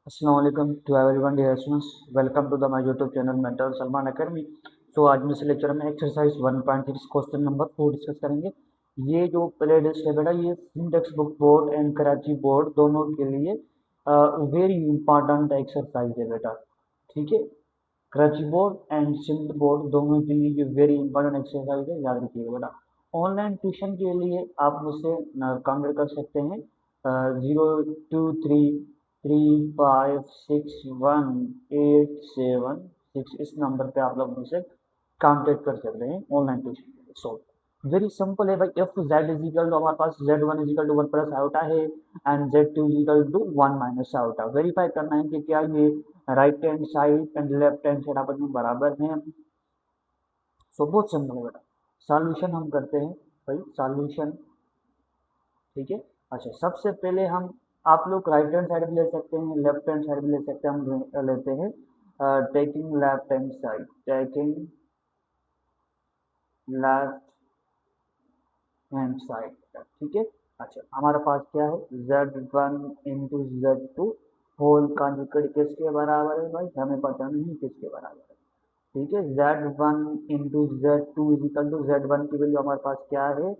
अस्सलाम वालेकुम to everyone dear students, welcome to the my YouTube channel mentor Salman academy. तो आज में इस लेक्चर में एक्सरसाइज 1.6 क्वेश्चन नंबर 4 डिस्कस करेंगे। ये जो प्ले लिस्ट है बेटा, ये syntax book board and Karachi board दोनों के लिए वेरी इंपॉर्टेंट एक्सरसाइज है बेटा। ठीक है, Karachi board and Sindh board दोनों के लिए ये वेरी इंपॉर्टेंट एक्सरसाइज है, याद रखिएगा बेटा। ऑनलाइन ट्यूशन के लिए आप मुझसे कांटेक्ट कर सकते हैं 023356187 इस नंबर पे आप लोग मुझसे कांटेक्ट कर सकते हैं ऑनलाइन ट्यूशन के लिए। सो वेरी सिंपल है भाई। F Z is equal to हमारे पास Z1 is equal to 1 plus iota है and Z2 is equal to 1 minus iota. Verify करना है कि क्या ये right hand side and left hand side आपस में बराबर हैं। सो बहुत सिंपल है बेटा। सॉल्यूशन हम करते हैं भाई, सॉल्यूशन। ठीक है, अच्छा सबसे पहले हम, आप लोग राइट हैंड साइड भी ले सकते हैं, लेफ्ट हैंड साइड भी ले सकते हैं। हम लेते हैं taking left hand side, taking left hand side. ठीक है, अच्छा हमारे पास क्या है, Z1 into Z2 whole conjugate किसके बराबर है भाई, हमें पता नहीं किसके बराबर है। ठीक है, Z1 into Z2 is equal to Z1 की वैल्यू हमारे पास क्या है,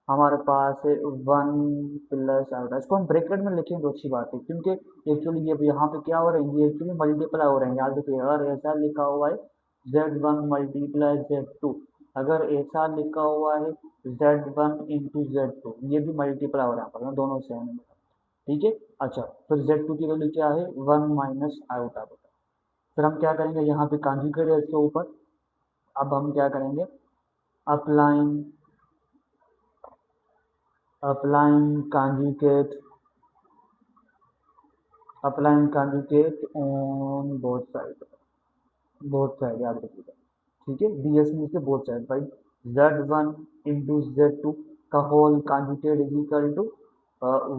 हमारे पास है 1 प्लस आयोटा। इसको हम ब्रैकेट में लिखेंगे तो अच्छी बात है, क्योंकि एक्चुअली ये यहाँ पे क्या हो रहा है, ये एक्चुअली मल्टीप्लाई हो रहे हैं। याद रखिए, अगर ऐसा लिखा हुआ है Z1 मल्टीप्लाई Z2, अगर ऐसा लिखा हुआ है Z1 इंटू Z2, ये भी मल्टीप्लाई हो रहा है, पर दोनों सेम है। ठीक है, अच्छा फिर Z2 की वैल्यू क्या है, 1 माइनस आयोटा। फिर हम क्या करेंगे, यहाँ पे कॉन्जुगेट है इसके ऊपर। अब हम क्या करेंगे, applying applying conjugate applying conjugate on both side, both side याद रखिएगा। ठीक है, BS में से बोथ साइड भाई। Z1 इंटू Z2 का whole conjugate is equal to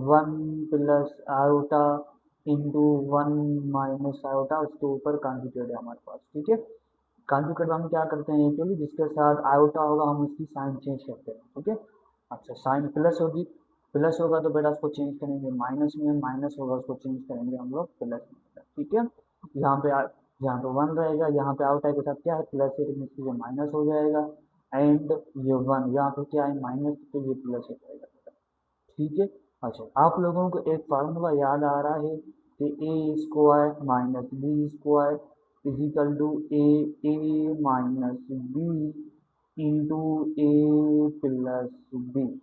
1 plus iota into 1 minus iota, उसके ऊपर कॉन्जुगेट है हमारे पास। ठीक है, कॉन्जुगेट हम क्या करते हैं, एक्चुअली जिसके साथ आयोटा होगा हम उसकी साइन चेंज करते हैं। ठीक है, अच्छा साइन प्लस होगी, प्लस होगा तो बेटा उसको चेंज करेंगे माइनस में, माइनस होगा उसको चेंज करेंगे हम लोग प्लस में। ठीक है, यहाँ पे यहाँ पे 1 रहेगा, यहाँ पे आउट के साथ क्या है प्लस है, तो ये माइनस हो जाएगा। एंड ये 1 यहाँ पे क्या है माइनस, तो ये प्लस हो जाएगा। ठीक है, अच्छा आप लोगों को एक फार्मूला याद आ रहा है कि A square minus B square equal to A minus B into A plus B.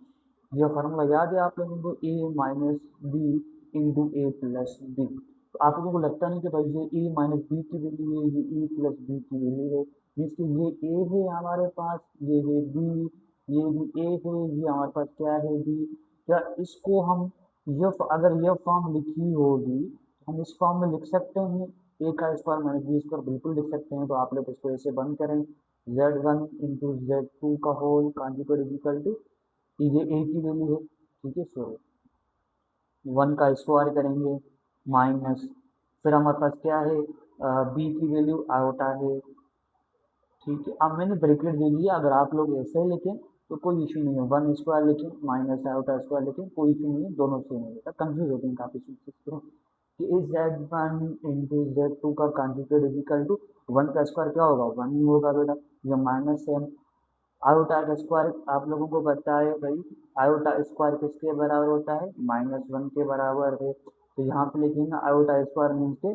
यह फार्मूला याद है आप लोगों को, A minus B into A plus B. तो आप लोगों को लगता नहीं कि भाई ये ए माइनस बी की वैल्यू है, ये ए प्लस बी की वैल्यू है। जिससे ये ए है हमारे पास, ये है बी, ये भी ए है, ये हमारे पास क्या है बी। क्या इसको हम, यह अगर यह फॉर्म लिखी होगी तो हम इस फॉर्म में लिख सकते हैं, ए का स्क्वायर माइनस बी स्क्वायर बिल्कुल लिख सकते हैं। तो आप लोग इसको ऐसे बंद करें, Z1 इंटू Z2 का होल कॉन्जुगेट इजिकल टू, ये ए की वैल्यू है। ठीक है, सॉरी 1 का स्क्वायर करेंगे माइनस, फिर हमारे पास क्या है बी की वैल्यू आयोटा है। ठीक है, अब मैंने ब्रैकेट दे दिया, अगर आप लोग ऐसे ही लिखें तो कोई इशू नहीं है, 1 स्क्वायर लिखें माइनस आयोटा स्क्वायर लिखें, कोई इशू नहीं है, दोनों सेम हो जाता। कंफ्यूज होते हैं काफी चीज़ कि इस Z1 इंटू Z2 का कॉन्जुगेट इजिकल टू 1 का स्क्वायर क्या होगा, 1 ही होगा बेटा। ये माइनस सेम आयोटा का स्क्वायर आप लोगों को पता है भाई, आयोटा स्क्वायर किसके बराबर होता है, -1 के बराबर है। तो यहाँ पे लिखेंगे आयोटा स्क्वायर मीन्स के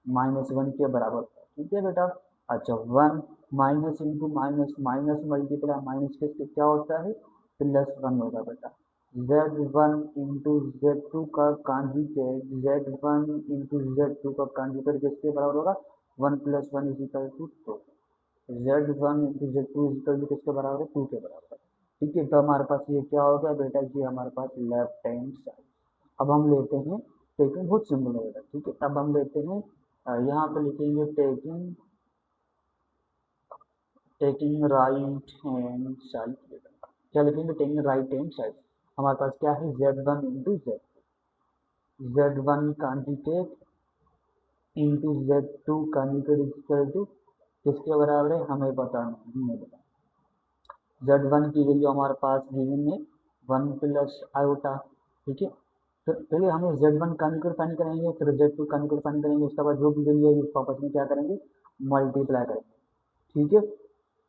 -1 के बराबर। ठीक है बेटा, अच्छा 1 minus into minus, minus multiply minus किसके क्या होता है, +1 होगा बेटा। Z1 इंटू Z2 का कॉन्जुगेट, Z1 इंटू Z2 का कॉन्जुगेट किसके बराबर होगा, 1 + 1 is equal to 2। Z1 into Z2 is equal to किसके बराबर है, 2 के बराबर है। ठीक है, तो हमारे पास ये क्या हो गया बेटा, ये हमारे पास लेफ्ट हैंड साइड। अब हम लेते हैं टेकिंग, बहुत सिंपल है बेटा। ठीक है, अब हम लेते हैं यहाँ पे लिखेंगे taking, taking right hand side. क्या लिखेंगे, टेकिंग राइट हैंड साइड। हमारे पास क्या है, Z1 into Z1 conjugate into Z2 conjugate is equal to किसके बराबर है, हमें पता नहीं है बेटा। Z1 की वैल्यू हमारे पास गिवन है 1 प्लस आयोटा। ठीक है, तो पहले हमें Z1 कॉन्जुगेट फाइंड करेंगे, फिर Z2 कॉन्जुगेट फाइंड करेंगे, उसके बाद जो भी वैल्यू है उसको आपस में क्या करेंगे, मल्टीप्लाई करेंगे। ठीक है,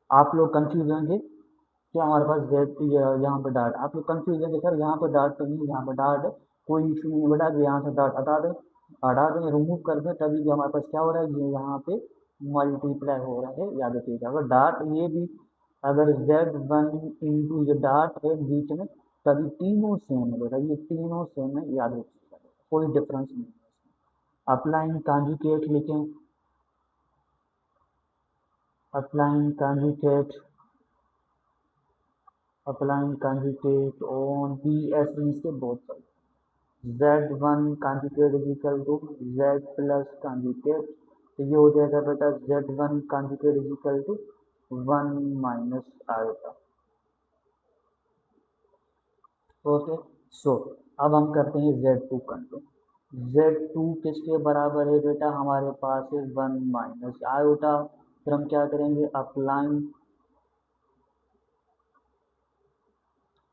आप लोग कंफ्यूज होंगे क्या हमारे पास Z यहाँ पर डॉट, आप लोग कंफ्यूज होंगे सर यहाँ पर डॉट तो नहीं, यहाँ पर डॉट है, कोई इशू नहीं है बेटा, यहाँ से डॉट हटा दें, रिमूव कर दें, तभी भी हमारे पास क्या हो रहा है, ये यहाँ पे मल्टीप्लाई हो रहा है, याद रखिएगा। अगर डॉट ये भी अगर Z1 इंटू ये डॉट है बीच में, तभी तीनों सेम है बेटा, ये तीनों सेम है, याद रखिएगा, कोई डिफरेंस नहीं है। अप्लाइंग कॉन्जुगेट लिखें, applying conjugate, applying conjugate on BS means के both sides. Z1 conjugate is equal to Z plus conjugate, तो ये हो जाएगा बेटा Z1 conjugate is equal to 1 minus iota. Okay, सो अब हम करते हैं Z2 कंट्रोल। Z2 किसके बराबर है बेटा, हमारे पास है 1 माइनस आयोटा, फिर हम क्या करेंगे,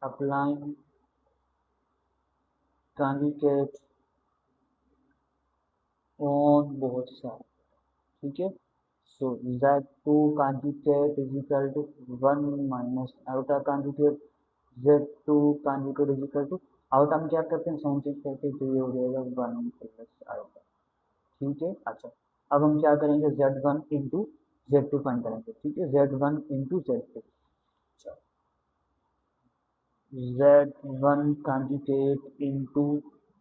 applying conjugate on both sides। ठीक है, सो Z2 conjugate is equal to 1 minus iota conjugate, Z2 conjugate is equal to iota में क्या करते हैं, साइन चेंज करते हैं, तो ये हो जाएगा 1 प्लस आयोटा। ठीक है, अच्छा अब हम क्या करेंगे, Z1 इंटू Z2 फाइंड करेंगे। ठीक है, Z1 into Z2, Z1 conjugate into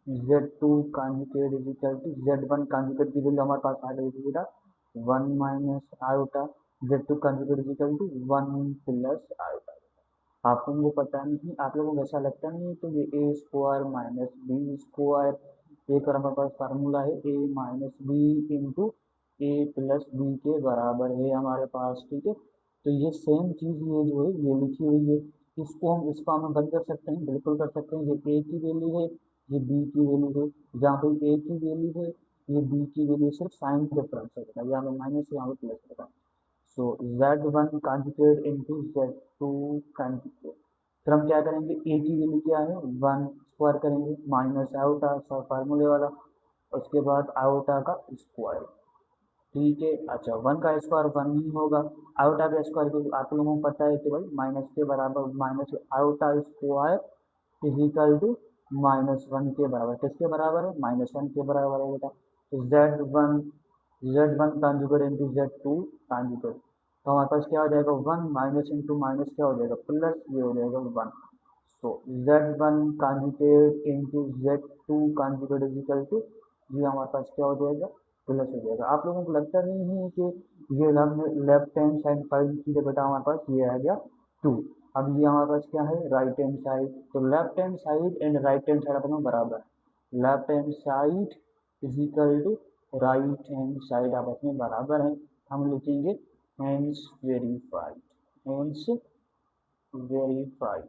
Z2 conjugate is equal to Z1 conjugate की वैल्यू हमारे पास आ गई थी बेटा 1 minus iota, Z2 conjugate is equal to 1 plus iota. आप लोगों को पता नहीं, आप लोगों को ऐसा लगता नहीं तो ये ए स्क्वायर माइनस बी स्क्वायर, एक और हमारे पास फार्मूला है ए minus B into A plus B के बराबर है हमारे पास। ठीक है, तो ये सेम चीज़ ये जो है ये लिखी हुई है, इसको हम इस फॉर्म में बंद कर सकते हैं, बिल्कुल कर सकते हैं। ये ए की वैल्यू है, ये बी की वैल्यू है, जहाँ पे ए की वैल्यू है, ये बी की वैल्यू, सिर्फ साइन डिफरेंस है, यहाँ पे माइनस है, यहाँ पे प्लस है। सो Z1 conjugate into Z2 conjugate, फिर हम क्या करेंगे, ए की वैल्यू क्या है 1 स्क्वायर करेंगे माइनस आयोटा फार्मूले वाला, उसके बाद आयोटा का स्क्वायर। ठीक है, अच्छा 1 का स्क्वायर 1 ही होगा, आयोटा का स्क्वायर को आप लोगों को पता है कि भाई माइनस के बराबर, minus iota square is equal to -1 के बराबर, किसके बराबर है, -1 के बराबर है बेटा। तो Z1 conjugate into Z2 conjugate, तो हमारे पास क्या हो जाएगा 1 माइनस इंटू माइनस क्या हो जाएगा प्लस, ये हो जाएगा 1। तो Z1 conjugate into Z2 conjugate is equal to, ये हमारे पास क्या हो जाएगा प्लस हो जाएगा। आप लोगों को लगता नहीं है कि ये लेफ्ट हैंड साइड 5 की बेटा हमारे पास ये आ गया 2, अब ये हमारे पास क्या है राइट हैंड साइड, तो left hand side and right hand side अपना बराबर है, left hand side is equal to right hand side आपस में बराबर है, हम लिखेंगे hence verified, hence verified.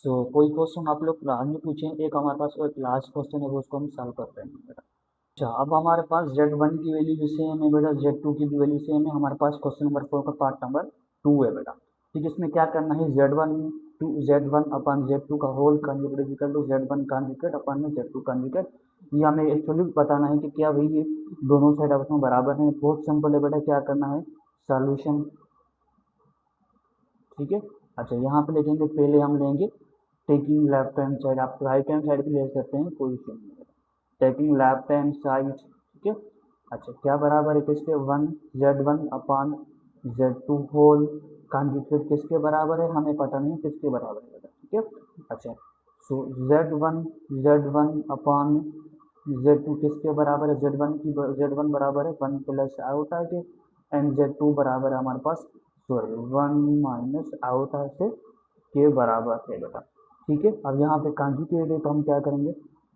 So कोई क्वेश्चन आप लोग बाद में पूछें, एक हमारे पास एक लास्ट क्वेश्चन है वो उसको हम सॉल्व करते हैं बेटा। अच्छा अब हमारे पास Z1 की वैल्यू भी सेम है बेटा, Z2 की भी वैल्यू सेम है, हमारे पास क्वेश्चन नंबर 4 का पार्ट नंबर 2 है बेटा। ठीक है, इसमें क्या करना है, Z1 अपन Z2 का whole conjugate is equal to Z1 conjugate upon में Z2 कंजुगेट, ये हमें एक्चुअली बताना है कि क्या भाई ये दोनों साइड आपस में बराबर हैं। बहुत सिंपल है बेटा, क्या करना है सॉल्यूशन। ठीक है, अच्छा यहाँ पे लिखेंगे, पहले हम लेंगे टेकिंग लेफ्ट हैंड साइड, आप राइट हैंड साइड भी ले सकते हैं, कोई इशू नहीं है, टेकिंग लेफ्ट हैंड साइड। ठीक है, अच्छा क्या बराबर है किसके 1 Z1 upon Z2 whole conjugate किसके बराबर है, हमें पता नहीं किसके बराबर है। ठीक है, अच्छा सो Z1 अपॉन Z2 किसके बराबर है, Z1 बराबर है 1 प्लस आयोटा के, एंड Z2 बराबर है हमारे पास सॉरी 1 माइनस आयोटा से के बराबर है बेटा। ठीक है, अब यहाँ पे कॉन्जुगेट है तो हम क्या करेंगे,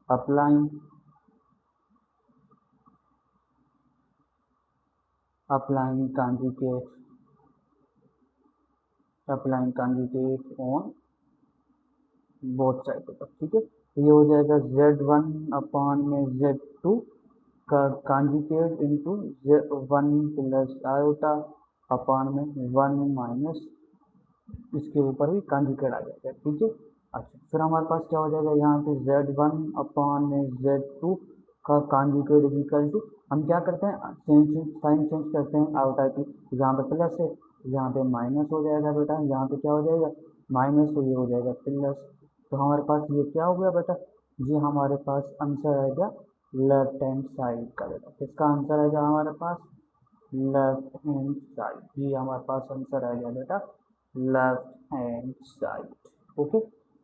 applying conjugate on both side पर। ठीक है, तो ये हो जाएगा Z1 अपॉन में Z2 का conjugate into 1 plus iota upon में 1 माइनस इसके ऊपर भी कॉन्जुगेट आ जाएगा। ठीक है, अच्छा फिर हमारे पास क्या हो जाएगा यहाँ पे z1 अपॉन z2 का कॉन्जुगेट इज इक्वल टू, हम क्या करते हैं साइन चेंज करते हैं आउटा की, यहाँ पे प्लस है यहाँ पे माइनस हो जाएगा बेटा, यहाँ पे क्या हो जाएगा माइनस, तो ये हो जाएगा प्लस। तो हमारे पास ये क्या हो गया बेटा, ये हमारे पास आंसर आएगा लेफ्ट हैंड साइड का बेटा, किसका आंसर आएगा हमारे पास लेफ्ट हैंड साइड, ये हमारे पास आंसर आ गया बेटा left hand side. Okay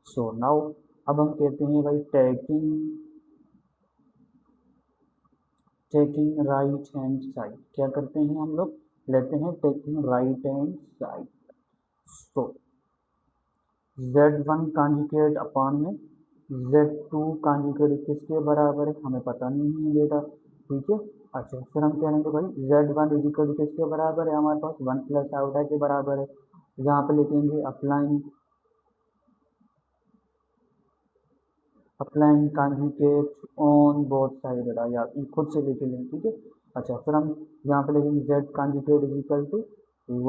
so now अब हम कहते हैं भाई टेकिंग राइट हैंड साइड, क्या करते हैं हम लोग लेते हैं टेकिंग राइट हैंड साइड। तो z1 कॉन्जुगेट अपॉन में z2 कॉन्जुगेट किसके बराबर है हमें पता नहीं है बेटा, ठीक है। अच्छा फिर हम कह लेंगे भाई z1 इजिकल किसके बराबर है हमारे पास 1 प्लस आउटा के बराबर है, यहाँ पे लिखेंगे applying conjugate on both side बेटा, या खुद से लिख लें, ठीक है। अच्छा फिर हम यहाँ पे लिखेंगे z conjugate is equal to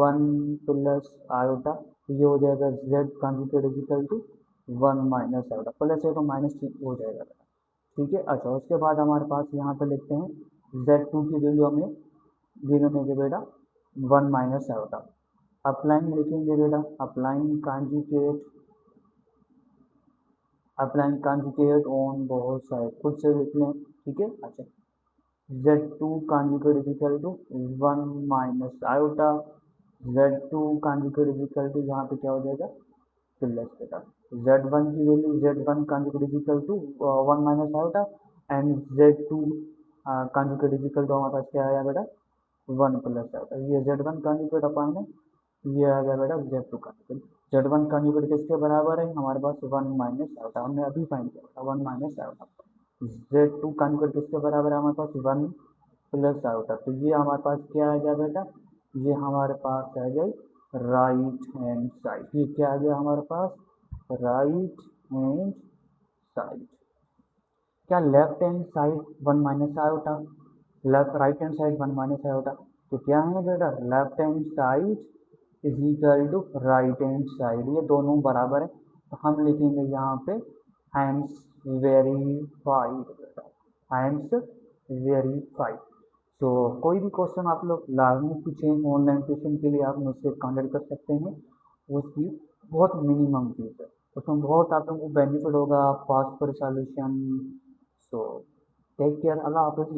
1 plus iota, ये हो जाएगा z conjugate is equal to 1 minus iota, plus है तो माइनस हो जाएगा बेटा, ठीक है। अच्छा उसके बाद हमारे पास यहाँ पे लिखते हैं z2 की वैल्यू हमें गिवन है बेटा 1 माइनस आयोटा, अप्लाइंग लिखेंगे बेटा applying conjugate on both side, खुद से लिख लें, ठीक है। अच्छा z2 conjugate is equal to 1 minus iota, z2 conjugate is equal to यहाँ पे क्या हो जाएगा प्लस बेटा, z1 की value z1 conjugate is equal to 1 minus iota and z2 conjugate is equal to हमारे पास क्या आया बेटा 1 प्लस आयोटा, ये z1 कॉन्जुगेट अपॉन में ये आ गया बेटा z2 कॉन्जुगेट, z1 कॉन्जुगेट किसके बराबर है हमारे पास 1 माइनस आयोटा, हमने अभी फाइंड किया था 1 माइनस आयोटा, z2 कॉन्जुगेट किसके बराबर है हमारे पास 1 प्लस आयोटा, तो ये हमारे पास क्या आ गया बेटा, ये हमारे पास आ गई राइट हैंड साइड, ये क्या आ गया हमारे पास राइट हैंड साइड। क्या left hand side 1 minus iota, left right hand side 1 minus iota, तो क्या है बेटा left hand side is equal to right hand side, ये दोनों बराबर है, तो हम लिखेंगे यहाँ पे हैंड्स वेरीफाइड बेटा, हैंड्स वेरीफाइड। तो कोई भी क्वेश्चन आप लोग लाजमी पूछें ऑनलाइन ट्यूशन के लिए आप मुझसे कॉन्टेक्ट कर सकते हैं, उसकी बहुत मिनिमम फीस है, उसमें बहुत आप लोगों को बेनिफिट होगा, fast for solution. So take care, अल्लाह हाफिज़।